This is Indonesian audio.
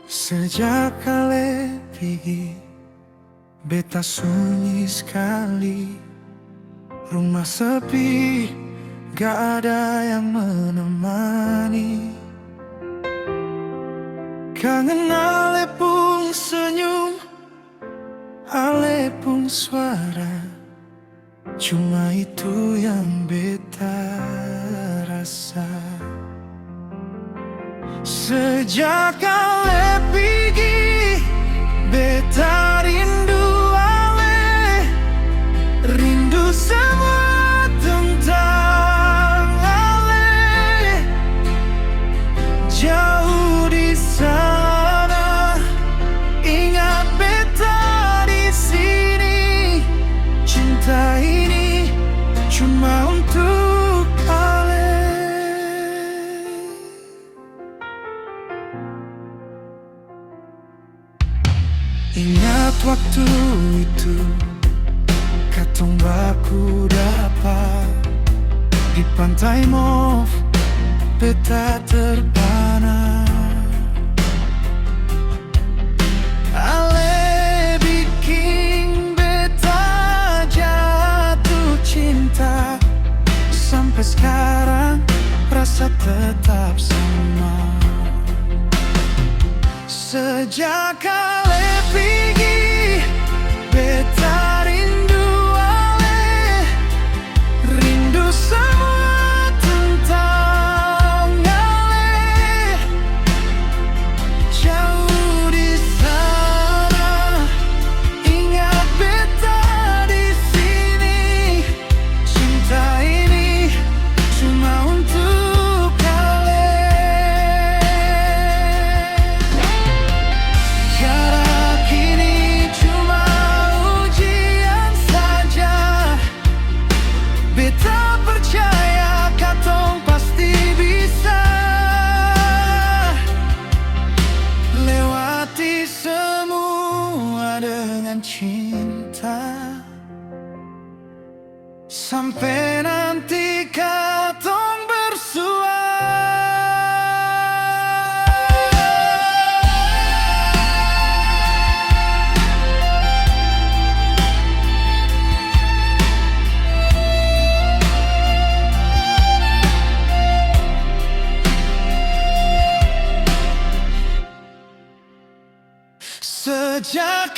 Sejak kale pergi, beta sunyi sekali. Rumah sepi, gak ada yang menemani. Kangen ale pun senyum, ale pun suara. Cuma itu yang beta rasa. Sejak ale pergi, beta rindu ale. Rindu semua tentang ale. Jauh di sana, ingat beta di sini. Cinta ini cuma untuk ale. Ingat waktu itu, katong baku dapat di pantai Move, beta terpana. Ale bikin beta jatuh cinta. Sampai sekarang rasa tetap sama. Sejak ale pergi, beta rindu ale. Rindu semua tentang ale. Jauh di sana, ingat beta di sini. Cinta ini cuma untuk ale. Jarak ini cuma ujian saja. Beta percaya katong pasti bisa lewati semua dengan cinta. Sampai nanti katong bersua. Sejak